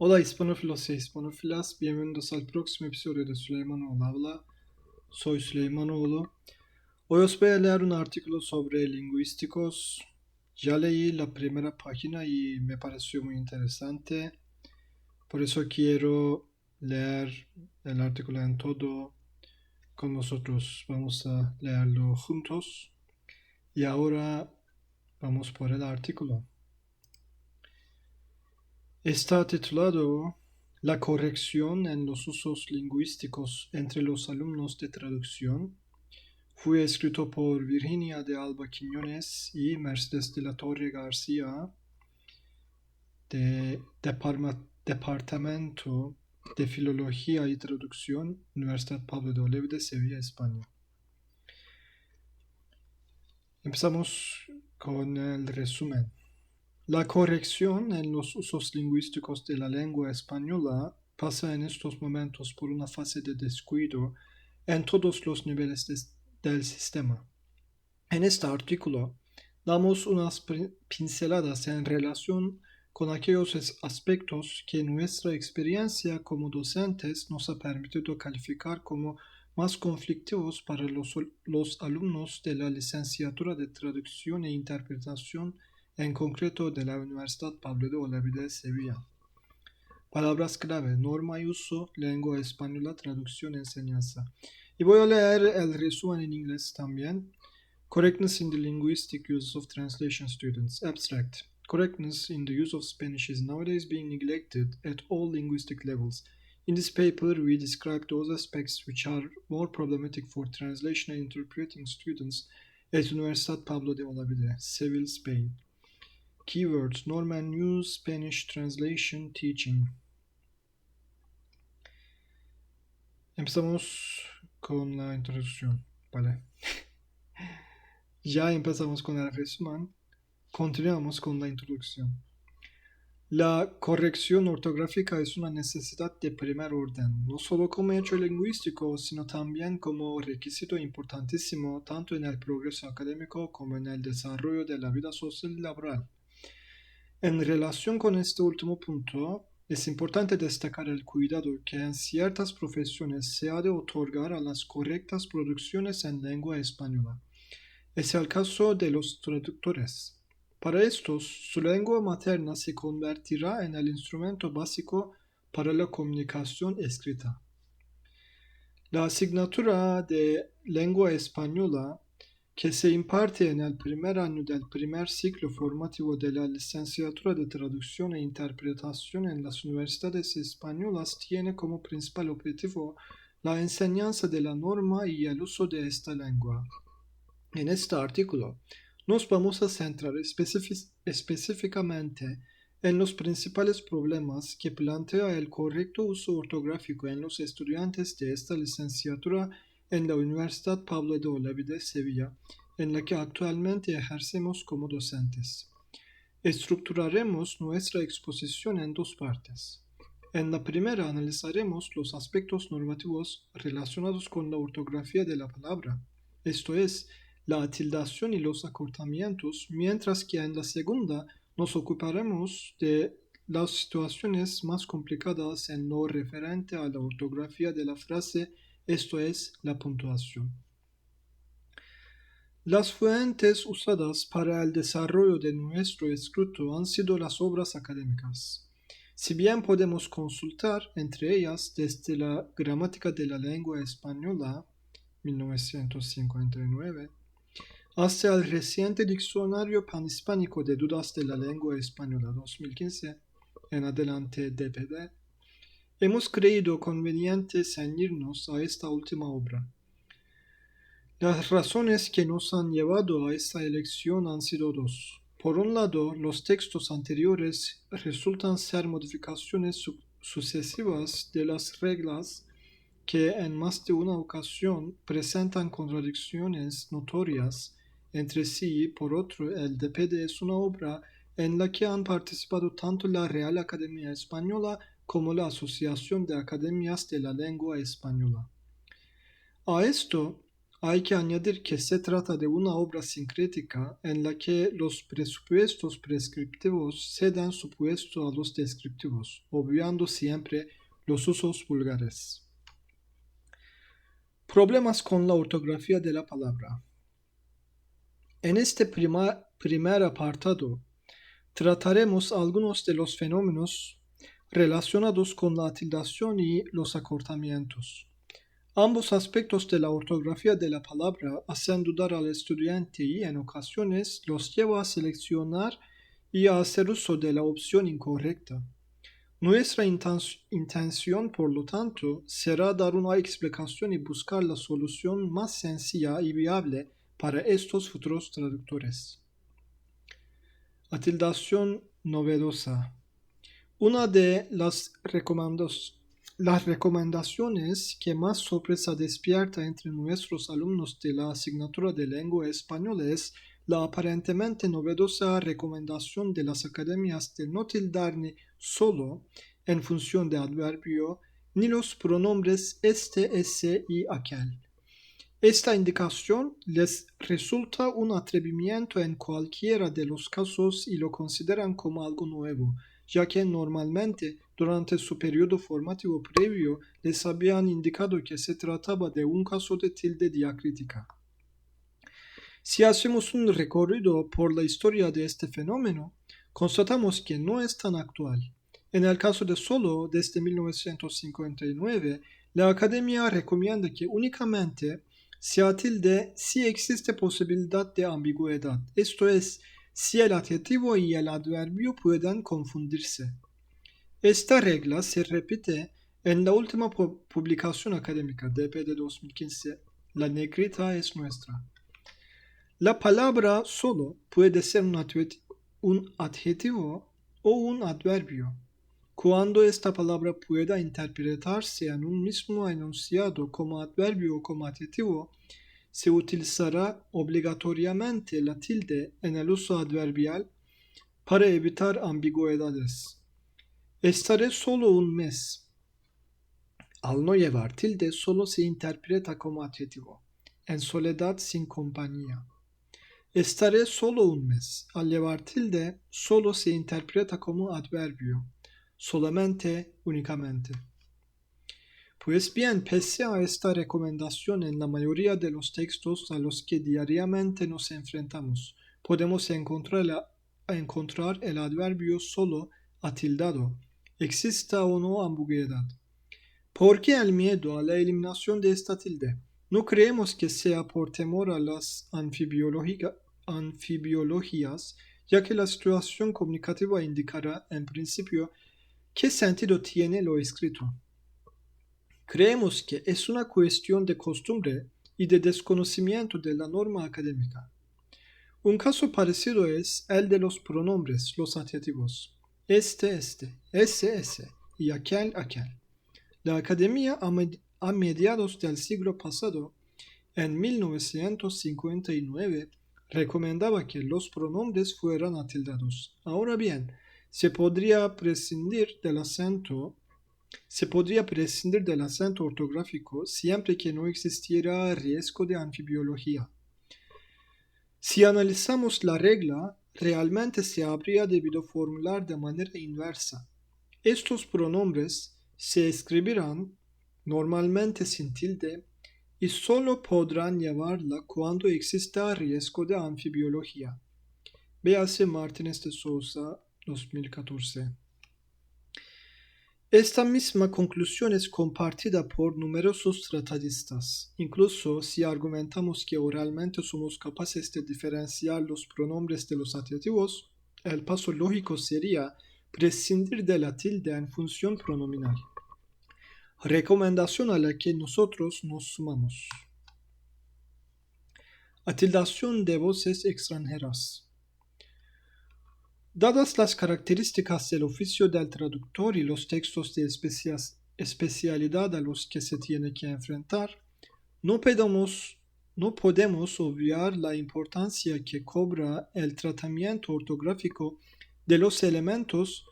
Hola hispanófilos e hispanófilas, bienvenidos al próximo episodio de Süleymanoğlu Habla. Soy Süleymanoğlu. Hoy os voy a leer un artículo sobre lingüísticos. Ya leí la primera página y me pareció muy interesante. Por eso quiero leer el artículo en todo con vosotros. Vamos a leerlo juntos. Y ahora vamos por el artículo. Está titulado La corrección en los usos lingüísticos entre los alumnos de traducción. Fue escrito por Virginia de Alba Quiñones y Mercedes de la Torre García de Departamento de Filología y Traducción, Universidad Pablo de Olavide de Sevilla, España. Empezamos con el resumen. La corrección en los usos lingüísticos de la lengua española pasa en estos momentos por una fase de descuido en todos los niveles del sistema. En este artículo damos unas pinceladas en relación con aquellos aspectos que nuestra experiencia como docentes nos ha permitido calificar como más conflictivos para los alumnos de la licenciatura de Traducción e Interpretación, en concreto de la Universidad Pablo de Olavide de Sevilla. Palabras clave: norma y uso, lengua española, traducción, enseñanza. Y voy a leer el resumen en inglés también. Correctness in the linguistic use of translation students. Abstract. Correctness in the use of Spanish is nowadays being neglected at all linguistic levels. In this paper, we describe those aspects which are more problematic for translation and interpreting students at Universidad Pablo de Olavide, Seville, Spain. Keywords: norma and use, Spanish translation, teaching. Empezamos con la introducción, ¿vale? Ya empezamos con el resumen. Continuamos con la introducción. La corrección ortográfica es una necesidad de primer orden, no solo como hecho lingüístico, sino también como requisito importantísimo tanto en el progreso académico como en el desarrollo de la vida social y laboral. En relación con este último punto, es importante destacar el cuidado que en ciertas profesiones se ha de otorgar a las correctas producciones en lengua española. Es el caso de los traductores. Para estos, su lengua materna se convertirá en el instrumento básico para la comunicación escrita. La asignatura de lengua española que se imparte en el primer año del primer ciclo formativo de la licenciatura de Traducción e Interpretación en las universidades españolas tiene como principal objetivo la enseñanza de la norma y el uso de esta lengua. En este artículo nos vamos a centrar específicamente en los principales problemas que plantea el correcto uso ortográfico en los estudiantes de esta licenciatura en la Universidad Pablo de Olavide de Sevilla, en la que actualmente ejercemos como docentes. Estructuraremos nuestra exposición en dos partes. En la primera analizaremos los aspectos normativos relacionados con la ortografía de la palabra, esto es, la tildación y los acortamientos, mientras que en la segunda nos ocuparemos de las situaciones más complicadas en lo referente a la ortografía de la frase, esto es, la puntuación. Las fuentes usadas para el desarrollo de nuestro escrito han sido las obras académicas. Si bien podemos consultar entre ellas desde la Gramática de la Lengua Española, 1959, hasta el reciente Diccionario Panhispánico de Dudas de la Lengua Española, 2015, en adelante DPD, hemos creído conveniente ceñirnos a esta última obra. Las razones que nos han llevado a esta elección han sido dos. Por un lado, los textos anteriores resultan ser modificaciones sucesivas de las reglas que en más de una ocasión presentan contradicciones notorias entre sí. Por otro, el DPD es una obra en la que han participado tanto la Real Academia Española como la Asociación de Academias de la Lengua Española. A esto hay que añadir que se trata de una obra sincrética en la que los presupuestos prescriptivos se dan supuesto a los descriptivos, obviando siempre los usos vulgares. Problemas con la ortografía de la palabra. En este primer apartado trataremos algunos de los fenómenos relacionados con la tildación y los acortamientos. Ambos aspectos de la ortografía de la palabra hacen dudar al estudiante y en ocasiones los lleva a seleccionar y a hacer uso de la opción incorrecta. Nuestra intención, por lo tanto, será dar una explicación y buscar la solución más sencilla y viable para estos futuros traductores. Atildación novedosa. Una de las recomendaciones que más sorpresa despierta entre nuestros alumnos de la asignatura de lengua española es la aparentemente novedosa recomendación de las academias de no tildar ni solo en función de adverbio ni los pronombres este, ese y aquel. Esta indicación les resulta un atrevimiento en cualquiera de los casos y lo consideran como algo nuevo, ya que normalmente durante su periodo formativo previo les habían indicado que se trataba de un caso de tilde diacrítica. Si hacemos un recorrido por la historia de este fenómeno, constatamos que no es tan actual. En el caso de solo, desde 1959, la Academia recomienda que únicamente se atilde si existe posibilidad de ambigüedad, esto es, si el adjetivo y el adverbio pueden confundirse. Esta regla se repite en la última publicación académica, DP de 2015, La negrita es nuestra. La palabra solo puede ser un adjetivo o un adverbio. Cuando esta palabra pueda interpretarse en un mismo enunciado como adverbio o como adjetivo, se utilizará obligatoriamente la tilde en el uso adverbial para evitar ambigüedades. Estaré solo un mes. Al no llevar tilde, solo se interpreta como adjetivo. En soledad sin compañía. Estaré solo un mes. Al llevar tilde, solo se interpreta como adverbio. Solamente, únicamente. Pues bien, pese a esta recomendación en la mayoría de los textos a los que diariamente nos enfrentamos, podemos encontrar el adverbio solo atildado, exista o no ambigüedad. ¿Por qué el miedo a la eliminación de esta tilde? No creemos que sea por temor a las anfibiologías, ya que la situación comunicativa indicará, en principio, qué sentido tiene lo escrito. Creemos que es una cuestión de costumbre y de desconocimiento de la norma académica. Un caso parecido es el de los pronombres, los adjetivos. Este, ese y aquel. La Academia a mediados del siglo pasado, en 1959, recomendaba que los pronombres fueran atildados. Ahora bien, se podría prescindir del acento ortográfico siempre que no existiera riesgo de anfibiología. Si analizamos la regla, realmente se habría debido formular de manera inversa. Estos pronombres se escribirán normalmente sin tilde y solo podrán llevarla cuando exista riesgo de anfibiología. Véase Martínez de Sousa, 2014. Esta misma conclusión es compartida por numerosos tratadistas, incluso si argumentamos que oralmente somos capaces de diferenciar los pronombres de los adjetivos, el paso lógico sería prescindir de la tilde en función pronominal. Recomendación a la que nosotros nos sumamos. Atildación de voces extranjeras. Dadas las características del oficio del traductor y los textos de especialidad a los que se tiene que enfrentar, no podemos obviar la importancia que cobra el tratamiento ortográfico de los elementos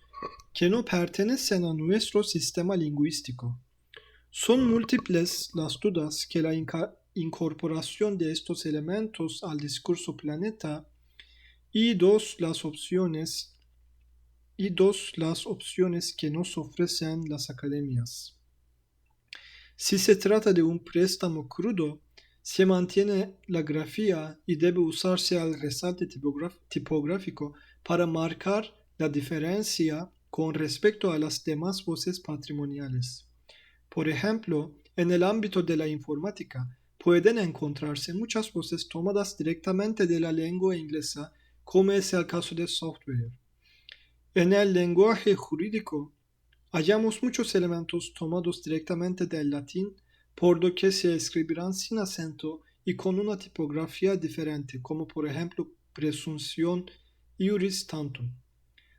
que no pertenecen a nuestro sistema lingüístico. Son múltiples las dudas que la incorporación de estos elementos al discurso planeta, y dos, las opciones que nos ofrecen las academias. Si se trata de un préstamo crudo, se mantiene la grafía y debe usarse el resalte tipográfico para marcar la diferencia con respecto a las demás voces patrimoniales. Por ejemplo, en el ámbito de la informática, pueden encontrarse muchas voces tomadas directamente de la lengua inglesa, como es el caso de software. En el lenguaje jurídico, hallamos muchos elementos tomados directamente del latín, por lo que se escribirán sin acento y con una tipografía diferente, como por ejemplo presunción iuris tantum.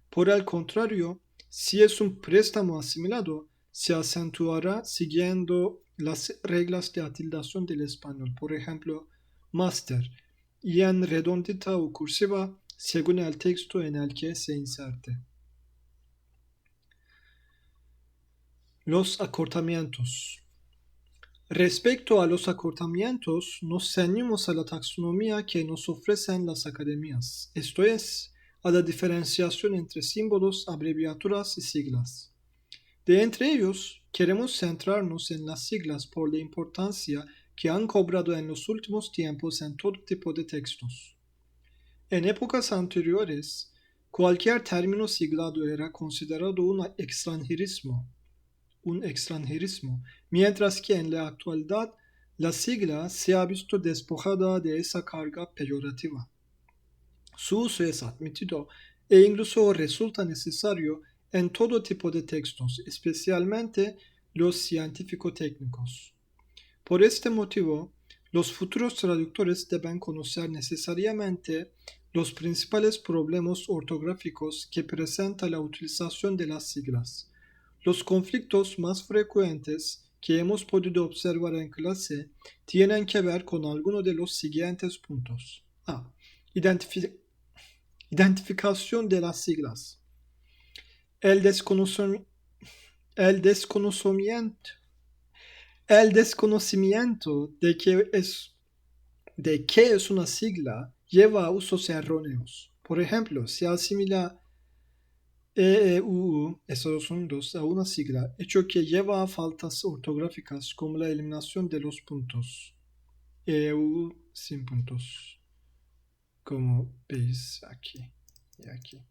Por el contrario, si es un préstamo asimilado, se acentuará siguiendo las reglas de atildación del español, por ejemplo, máster, y en redondita o cursiva, según el texto en el que se inserte. Los acortamientos. Respecto a los acortamientos, nos ceñimos a la taxonomía que nos ofrecen las academias, esto es, a la diferenciación entre símbolos, abreviaturas y siglas. De entre ellos, queremos centrarnos en las siglas por la importancia que han cobrado en los últimos tiempos en todo tipo de textos. En épocas anteriores, cualquier término siglado era considerado un extranjerismo, mientras que en la actualidad la sigla se ha visto despojada de esa carga peyorativa. Su uso es admitido e incluso resulta necesario en todo tipo de textos, especialmente los científico-técnicos. Por este motivo, los futuros traductores deben conocer necesariamente los principales problemas ortográficos que presenta la utilización de las siglas. Los conflictos más frecuentes que hemos podido observar en clase tienen que ver con alguno de los siguientes puntos. A. Identificación de las siglas. El desconocimiento de qué es una sigla lleva a usos erróneos. Por ejemplo, se asimila EEUU, Estados Unidos, a una sigla, hecho que lleva a faltas ortográficas como la eliminación de los puntos. EEUU sin puntos, como veis aquí y aquí.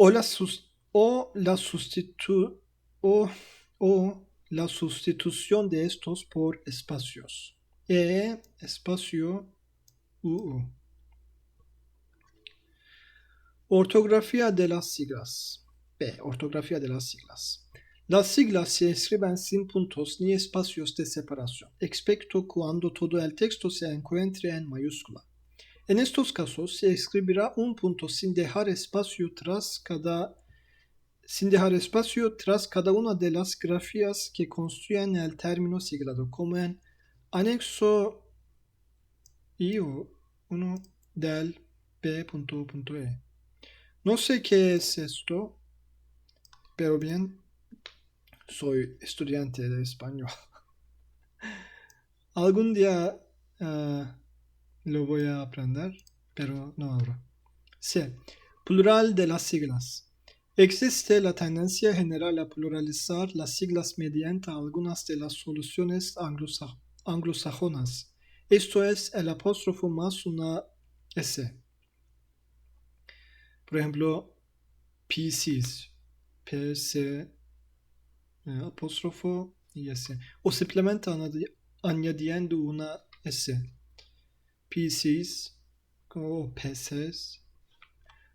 O la sustitución de estos por espacios. Espacio UU. Ortografía de las siglas. Ortografía de las siglas. Las siglas se escriben sin puntos ni espacios de separación, excepto cuando todo el texto se encuentre en mayúscula. En estos casos se escribirá un punto sin dejar espacio tras cada una de las grafías que construyen el término siglado, como en anexo I1 del P.E. No sé qué es esto, pero bien, soy estudiante de español. Algún día lo voy a aprender, pero no ahora. C. Plural de las siglas. Existe la tendencia general a pluralizar las siglas mediante algunas de las soluciones anglosajonas. Esto es el apóstrofo más una S. Por ejemplo, PCs. PC apóstrofo y S. O simplemente añadiendo una S. PCs o PCs.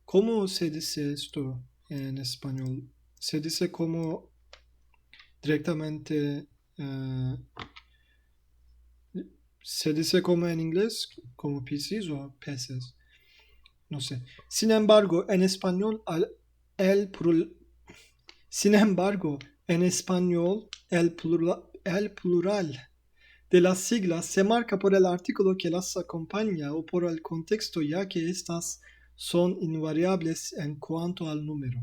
¿Cómo se dice esto en español? Se dice como directamente, se dice como en inglés, como PCs o PCs. No sé. Sin embargo, en español el plural de las siglas se marca por el artículo que las acompaña o por el contexto, ya que estas son invariables en cuanto al número.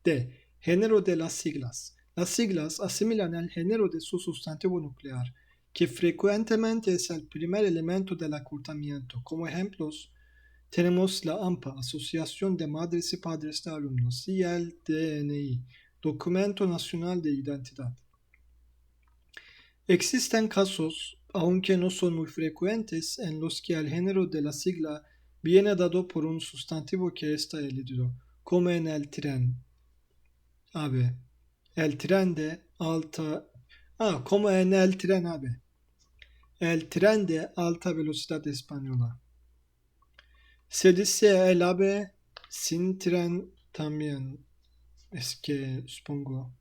D. Género de las siglas. Las siglas asimilan el género de su sustantivo nuclear, que frecuentemente es el primer elemento del acortamiento. Como ejemplos, tenemos la AMPA, Asociación de Madres y Padres de Alumnos, y el DNI, Documento Nacional de Identidad. Existen casos, aunque no son muy frecuentes, en los que el género de la sigla viene dado por un sustantivo que está eledido, como en el tren. AVE. El tren de alta... como en el tren AVE. El tren de alta velocidad española. Se dice el AVE sin tren también. Es que supongo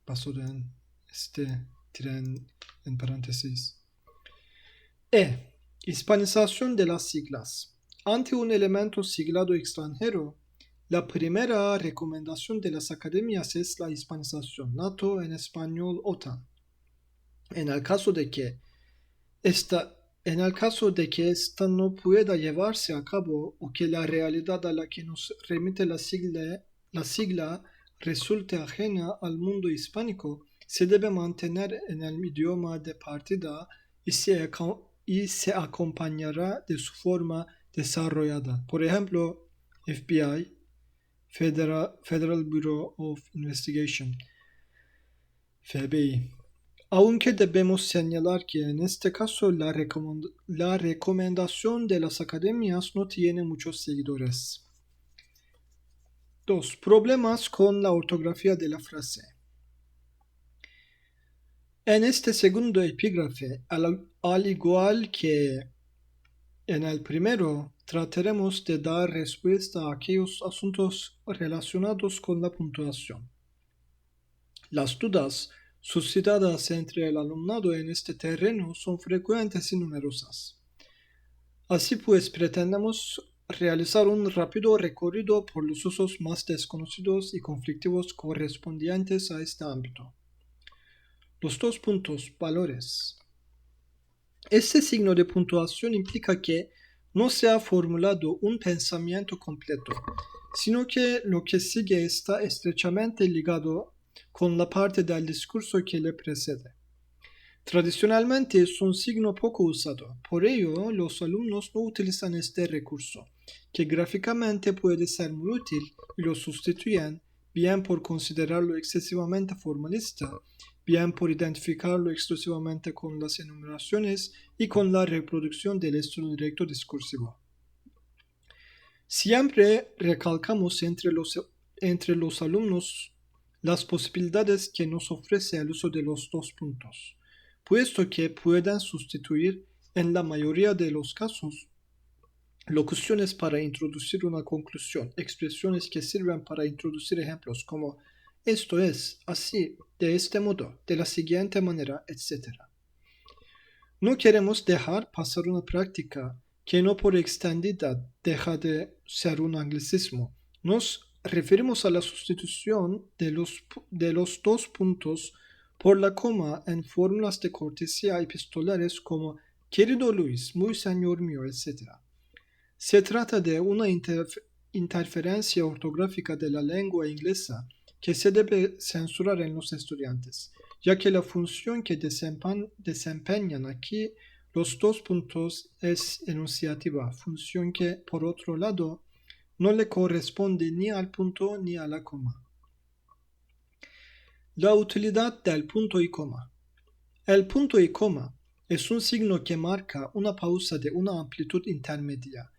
pasó de este tren en paréntesis. Hispanización de las siglas. Ante un elemento siglado extranjero, la primera recomendación de las academias es la hispanización, NATO en español OTAN. En el caso de que esta no pueda llevarse a cabo o que la realidad a la que nos remite la sigla resulte ajena al mundo hispánico, se debe mantener en el idioma de partida y se acompañará de su forma desarrollada. Por ejemplo, FBI, Federal Bureau of Investigation, FBI. Aunque debemos señalar que en este caso la recomendación de las academias no tiene muchos seguidores. 2. Problemas con la ortografía de la frase. En este segundo epígrafe, al igual que en el primero, trataremos de dar respuesta a aquellos asuntos relacionados con la puntuación. Las dudas suscitadas entre el alumnado en este terreno son frecuentes y numerosas. Así pues, pretendemos realizar un rápido recorrido por los usos más desconocidos y conflictivos correspondientes a este ámbito. Los 2 puntos, valores. Este signo de puntuación implica que no se ha formulado un pensamiento completo, sino que lo que sigue está estrechamente ligado con la parte del discurso que le precede. Tradicionalmente es un signo poco usado, por ello los alumnos no utilizan este recurso, que gráficamente puede ser muy útil, y lo sustituyen bien por considerarlo excesivamente formalista, bien por identificarlo exclusivamente con las enumeraciones y con la reproducción del estilo directo discursivo. Siempre recalcamos entre los alumnos las posibilidades que nos ofrece el uso de los 2 puntos, puesto que pueden sustituir en la mayoría de los casos locuciones para introducir una conclusión, expresiones que sirven para introducir ejemplos como esto es, así, de este modo, de la siguiente manera, etc. No queremos dejar pasar una práctica que no por extendida deja de ser un anglicismo. Nos referimos a la sustitución de los 2 puntos por la coma en fórmulas de cortesía epistolares como querido Luis, muy señor mío, etc. Se trata de una interferencia ortográfica de la lengua inglesa que se debe censurar en los estudiantes, ya que la función que desempeñan aquí los 2 puntos es enunciativa, función que, por otro lado, no le corresponde ni al punto ni a la coma. La utilidad del punto y coma. El punto y coma es un signo que marca una pausa de una amplitud intermedia,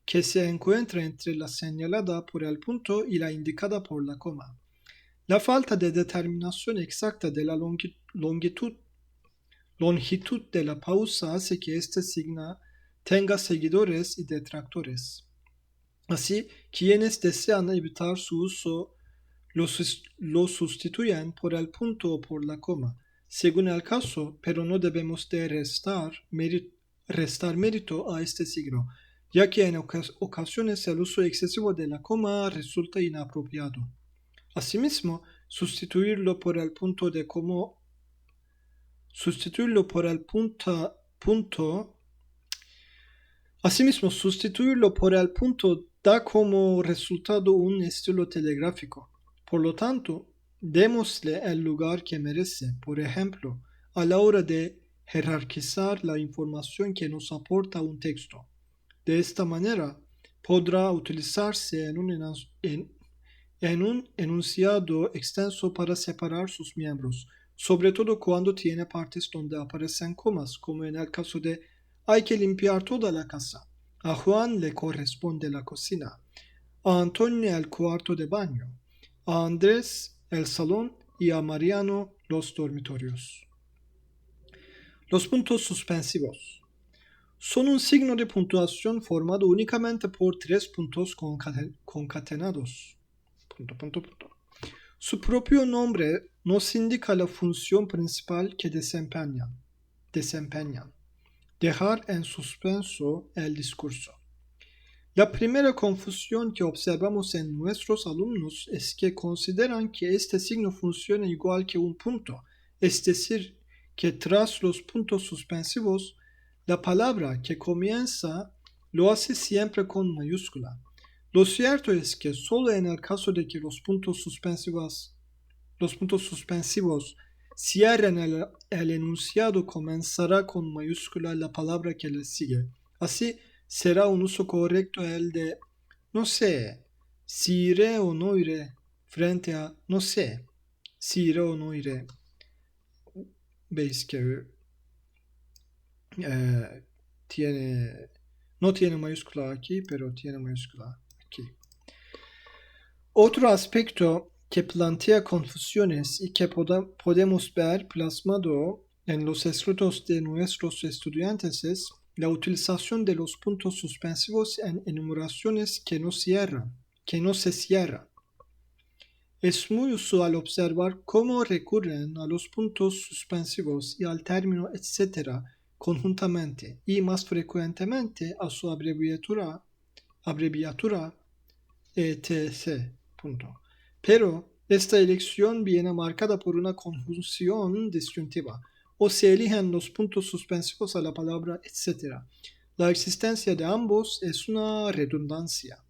que se encuentra entre la señalada por el punto y la indicada por la coma. La falta de determinación exacta de la longitud de la pausa hace que este signo tenga seguidores y detractores. Así, quienes desean evitar su uso lo sustituyen por el punto o por la coma, según el caso, pero no debemos de restar mérito a este signo, ya que en ocasiones el uso excesivo de la coma resulta inapropiado. Asimismo, sustituirlo por el punto da como resultado un estilo telegráfico. Por lo tanto, démosle el lugar que merece, por ejemplo, a la hora de jerarquizar la información que nos aporta un texto. De esta manera, podrá utilizarse en un enunciado extenso para separar sus miembros, sobre todo cuando tiene partes donde aparecen comas, como en el caso de hay que limpiar toda la casa. A Juan le corresponde la cocina, a Antonio el cuarto de baño, a Andrés el salón y a Mariano los dormitorios. Los puntos suspensivos son un signo de puntuación formado únicamente por 3 puntos concatenados. Su propio nombre nos indica la función principal que desempeñan. Dejar en suspenso el discurso. La primera confusión que observamos en nuestros alumnos es que consideran que este signo funciona igual que un punto, es decir, que tras los puntos suspensivos, la palabra que comienza lo hace siempre con mayúscula. Lo cierto es que solo en el caso de que los puntos suspensivos cierren el enunciado comenzará con mayúscula la palabra que le sigue. Así, será un uso correcto el de no sé, si iré o no iré, frente a no sé, si iré o no iré. Veis que no tiene mayúscula aquí, pero tiene mayúscula aquí. Otro aspecto que plantea confusiones y que podemos ver plasmado en los escritos de nuestros estudiantes es la utilización de los puntos suspensivos en enumeraciones que no se cierran. Es muy usual observar cómo recurren a los puntos suspensivos y al término etcétera conjuntamente y más frecuentemente a su abreviatura etc. Pero esta elección viene marcada por una conjunción disyuntiva, o se eligen los puntos suspensivos a la palabra etc. La existencia de ambos es una redundancia.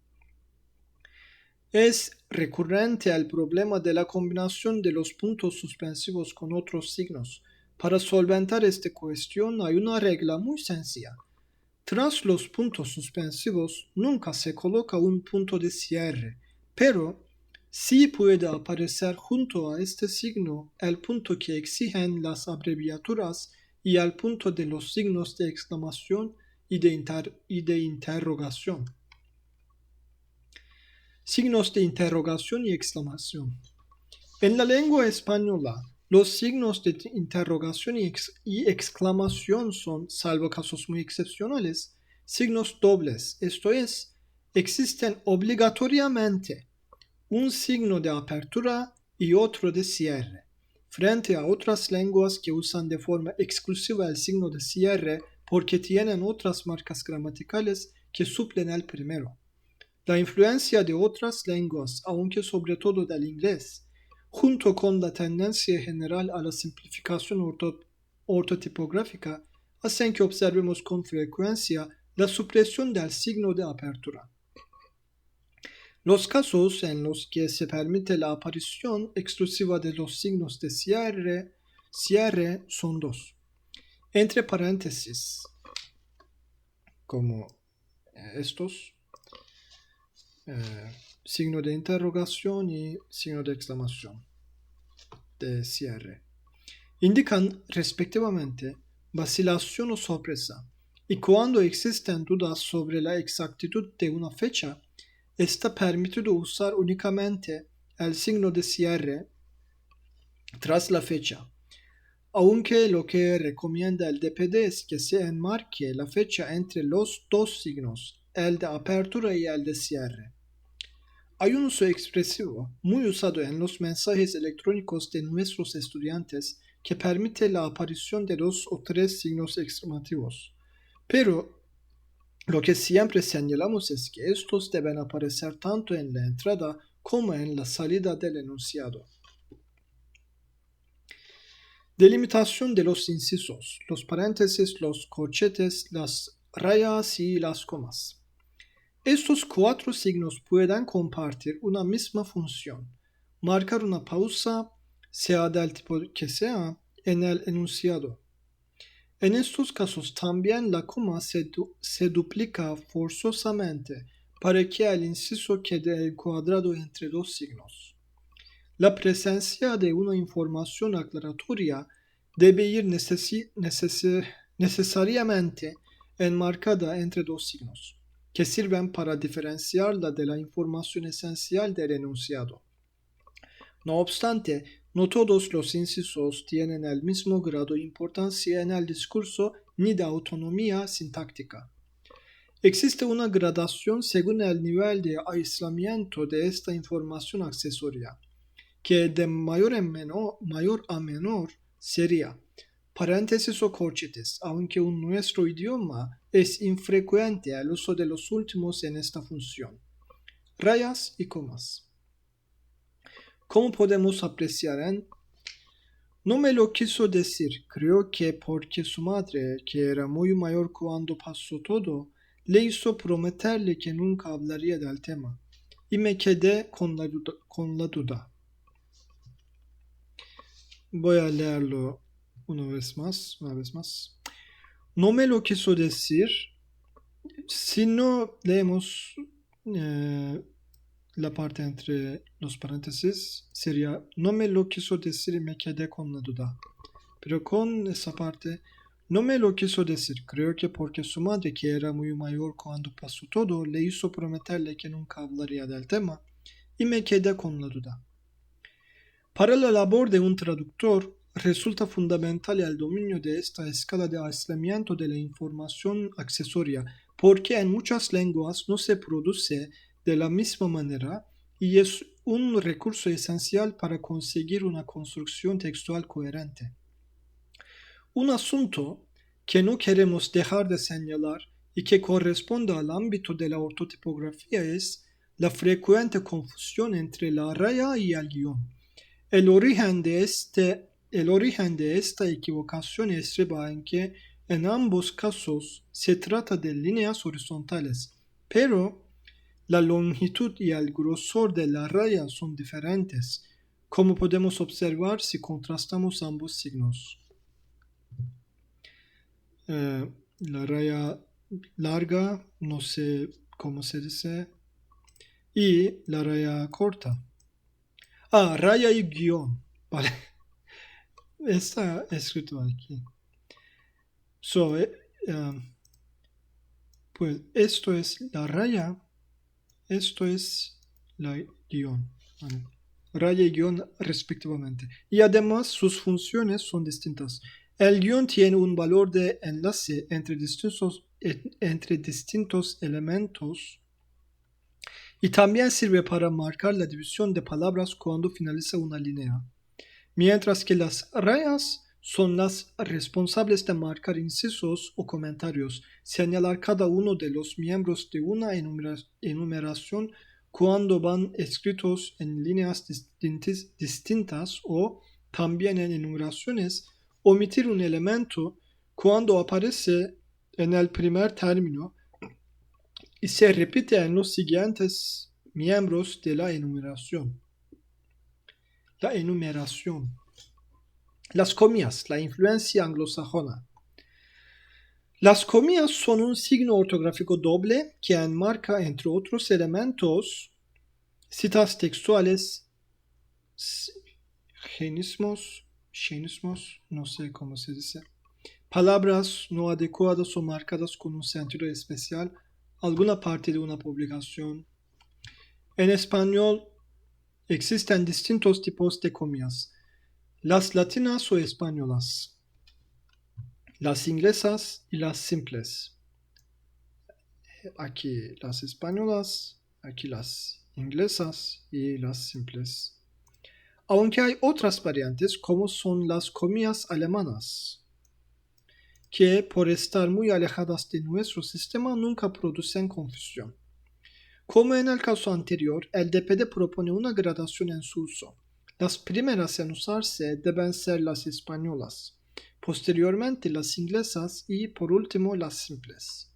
Es recurrente el problema de la combinación de los puntos suspensivos con otros signos. Para solventar esta cuestión hay una regla muy sencilla. Tras los puntos suspensivos nunca se coloca un punto de cierre, pero sí puede aparecer junto a este signo el punto que exigen las abreviaturas y el punto de los signos de exclamación y de interrogación. Signos de interrogación y exclamación. En la lengua española, los signos de interrogación y exclamación son, salvo casos muy excepcionales, signos dobles, esto es, existen obligatoriamente un signo de apertura y otro de cierre, frente a otras lenguas que usan de forma exclusiva el signo de cierre porque tienen otras marcas gramaticales que suplen el primero. La influencia de otras lenguas, aunque sobre todo del inglés, junto con la tendencia general a la simplificación ortotipográfica, hacen que observemos con frecuencia la supresión del signo de apertura. Los casos en los que se permite la aparición exclusiva de los signos de cierre son dos. Entre paréntesis, como estos, signo de interrogación y signo de exclamación de cierre. Indican respectivamente vacilación o sorpresa, y cuando existen dudas sobre la exactitud de una fecha, está permitido usar únicamente el signo de cierre tras la fecha, aunque lo que recomienda el DPD es que se enmarque la fecha entre los dos signos, el de apertura y el de cierre. Hay un uso expresivo muy usado en los mensajes electrónicos de nuestros estudiantes que permite la aparición de 2 o 3 signos exclamativos. Pero lo que siempre señalamos es que estos deben aparecer tanto en la entrada como en la salida del enunciado. Delimitación de los incisos, los paréntesis, los corchetes, las rayas y las comas. Estos 4 signos pueden compartir una misma función, marcar una pausa, sea del tipo que sea, en el enunciado. En estos casos también la coma se duplica forzosamente para que el inciso quede encuadrado entre dos signos. La presencia de una información aclaratoria debe ir necesariamente enmarcada entre dos signos, que sirven para diferenciarla de la información esencial del enunciado. No obstante, no todos los incisos tienen el mismo grado de importancia en el discurso ni de autonomía sintáctica. Existe una gradación según el nivel de aislamiento de esta información accesoria, que de mayor a menor sería paréntesis o corchetes, aunque en nuestro idioma es infrecuente el uso de los últimos en esta función. Rayas y comas. ¿Cómo podemos apreciar en? No me lo quiso decir, creo que porque su madre, que era muy mayor cuando pasó todo, le hizo prometerle que nunca hablaría del tema, y me quedé con la duda. Voy a leerlo una vez más. No me lo quiso decir. Si no leemos la parte entre los paréntesis, sería no me lo quiso decir y me quedé con la duda. Pero con esa parte, no me lo quiso decir. Creo que porque su madre, que era muy mayor cuando pasó todo, le hizo prometerle que nunca hablaría del tema, y me quedé con la duda. Para la labor de un traductor, resulta fundamental el dominio de esta escala de aislamiento de la información accesoria, porque en muchas lenguas no se produce de la misma manera y es un recurso esencial para conseguir una construcción textual coherente. Un asunto que no queremos dejar de señalar y que corresponde al ámbito de la ortotipografía es la frecuente confusión entre la raya y el guión. El origen de esta equivocación estriba en que en ambos casos se trata de líneas horizontales, pero la longitud y el grosor de la raya son diferentes, como podemos observar si contrastamos ambos signos. La raya larga, no sé cómo se dice, y la raya corta. Raya y guión, vale. Está escrito aquí. Pues esto es la raya, esto es la guión, ¿vale? Raya y guión respectivamente. Y además sus funciones son distintas. El guión tiene un valor de enlace entre distintos elementos y también sirve para marcar la división de palabras cuando finaliza una línea, mientras que las rayas son las responsables de marcar incisos o comentarios, señalar cada uno de los miembros de una enumeración cuando van escritos en líneas distintas o, también en enumeraciones, omitir un elemento cuando aparece en el primer término y se repite en los siguientes miembros de la enumeración. Las comillas, la influencia anglosajona. Las comillas son un signo ortográfico doble que enmarca, entre otros elementos, citas textuales, genismos, no sé cómo se dice, palabras no adecuadas o marcadas con un sentido especial, alguna parte de una publicación. En español existen distintos tipos de comillas: las latinas o españolas, las inglesas y las simples. Aquí las españolas, aquí las inglesas y las simples. Aunque hay otras variantes, como son las comillas alemanas, que por estar muy alejadas de nuestro sistema nunca producen confusión. Como en el caso anterior, el DPD propone una gradación en su uso. Las primeras en usarse deben ser las españolas, posteriormente las inglesas y por último las simples.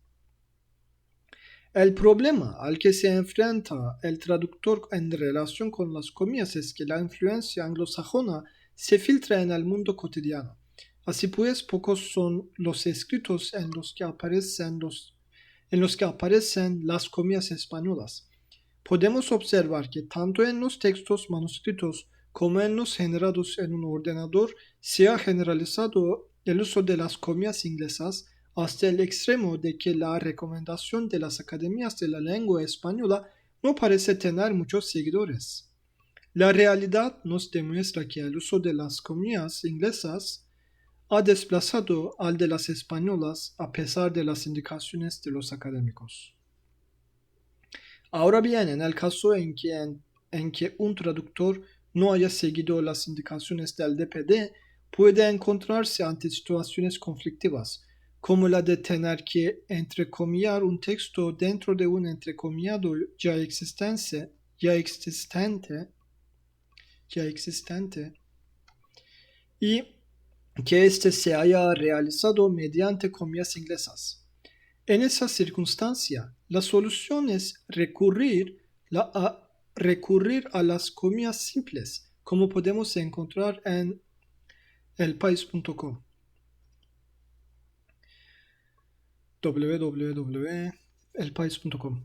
El problema al que se enfrenta el traductor en relación con las comillas es que la influencia anglosajona se filtra en el mundo cotidiano. Así pues, pocos son los escritos en los que aparecen las comillas españolas. Podemos observar que tanto en los textos manuscritos como en los generados en un ordenador se ha generalizado el uso de las comillas inglesas hasta el extremo de que la recomendación de las academias de la lengua española no parece tener muchos seguidores. La realidad nos demuestra que el uso de las comillas inglesas ha desplazado al de las españolas a pesar de las indicaciones de los académicos. Ahora bien, en el caso en que un traductor no haya seguido las indicaciones del DPD, puede encontrarse ante situaciones conflictivas, como la de tener que entrecomillar un texto dentro de un entrecomillado ya existente y que éste se haya realizado mediante comillas inglesas. En esa circunstancia, la solución es recurrir a las comillas simples, como podemos encontrar en elpais.com. www.elpais.com.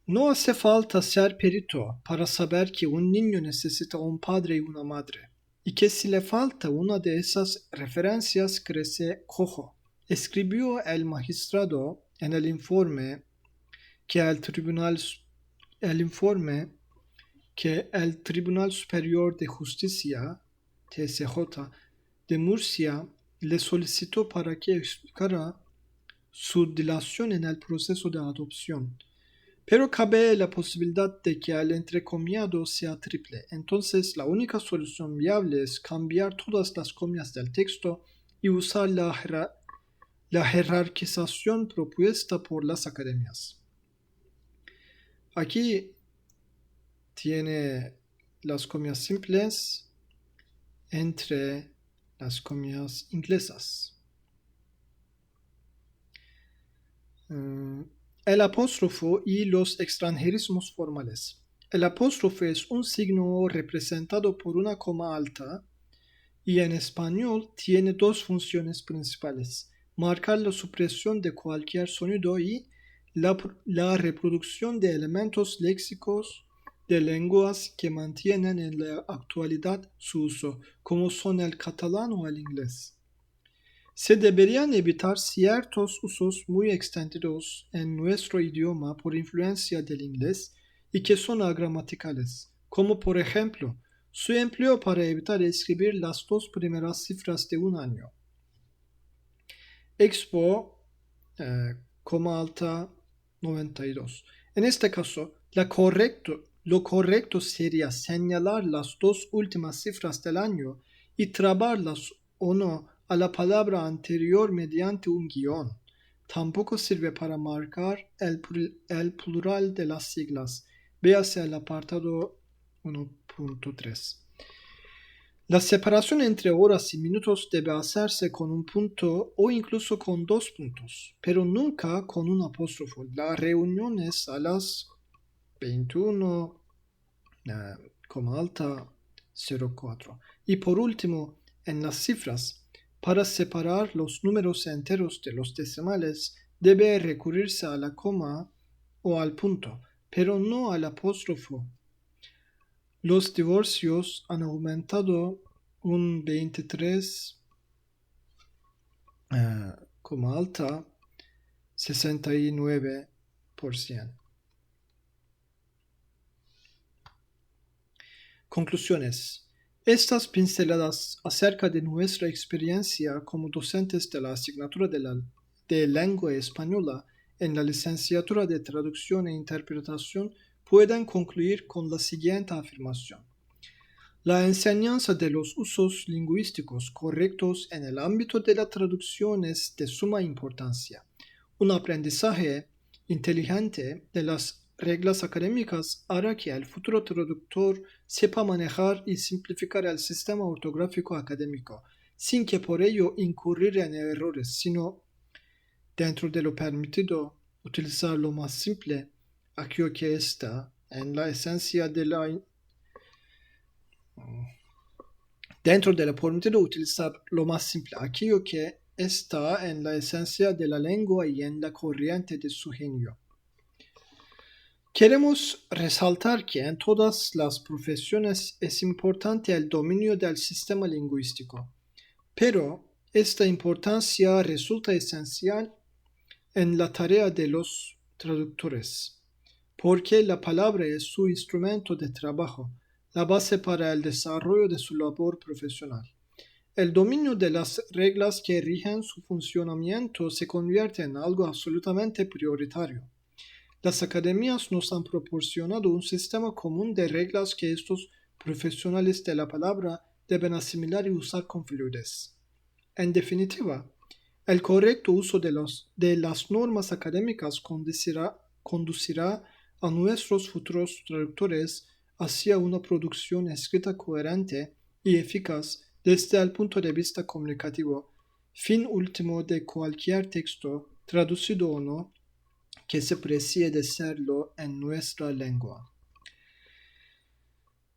No hace falta ser perito para saber que un niño necesita un padre y una madre, y que si le falta una de esas referencias crece cojo. Escribió el magistrado en el informe que el Tribunal Superior de Justicia, TSJ, de Murcia le solicitó para que explicara su dilación en el proceso de adopción. Pero cabe la posibilidad de que el entrecomillado sea triple. Entonces, la única solución viable es cambiar todas las comillas del texto y usar la jerarquización propuesta por las academias. Aquí tiene las comillas simples entre las comillas inglesas. El apóstrofo y los extranjerismos formales. El apóstrofo es un signo representado por una coma alta y en español tiene dos funciones principales: marcar la supresión de cualquier sonido y la reproducción de elementos léxicos de lenguas que mantienen en la actualidad su uso, como son el catalán o el inglés. Se deberían evitar ciertos usos muy extendidos en nuestro idioma por influencia del inglés y que son agramaticales, como por ejemplo su empleo para evitar escribir las dos primeras cifras de un año. Expo, coma alta 92. En este caso, lo correcto sería señalar las dos últimas cifras del año y trabarlas o no a la palabra anterior mediante un guión. Tampoco sirve para marcar el plural de las siglas. Véase el apartado 1.3. La separación entre horas y minutos debe hacerse con un punto o incluso con dos puntos, pero nunca con un apóstrofo. La reunión es a las 21, alta 04. Y por último, en las cifras, para separar los números enteros de los decimales, debe recurrirse a la coma o al punto, pero no al apóstrofo. Los divorcios han aumentado un 23, coma alta 69%. Conclusiones. Estas pinceladas acerca de nuestra experiencia como docentes de la asignatura de lengua española en la licenciatura de traducción e interpretación pueden concluir con la siguiente afirmación. La enseñanza de los usos lingüísticos correctos en el ámbito de la traducción es de suma importancia. Un aprendizaje inteligente de las reglas académicas hará que el futuro traductor sepa manejar y simplificar el sistema ortográfico académico, sin que por ello incurrir en errores, sino, dentro de lo permitido, utilizar lo más simple, aquello que está en la esencia de la Dentro de la permitido utilizar lo más simple, aquello que está en la esencia de la lengua y en la corriente de su genio. Queremos resaltar que en todas las profesiones es importante el dominio del sistema lingüístico, pero esta importancia resulta esencial en la tarea de los traductores, porque la palabra es su instrumento de trabajo, la base para el desarrollo de su labor profesional. El dominio de las reglas que rigen su funcionamiento se convierte en algo absolutamente prioritario. Las academias nos han proporcionado un sistema común de reglas que estos profesionales de la palabra deben asimilar y usar con fluidez. En definitiva, el correcto uso de las normas académicas conducirá a nuestros futuros traductores hacia una producción escrita coherente y eficaz desde el punto de vista comunicativo, fin último de cualquier texto, traducido o no, que se precie de serlo en nuestra lengua.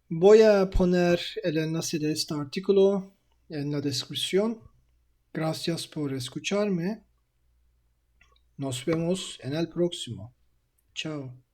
Voy a poner el enlace de este artículo en la descripción. Gracias por escucharme. Nos vemos en el próximo. Chao.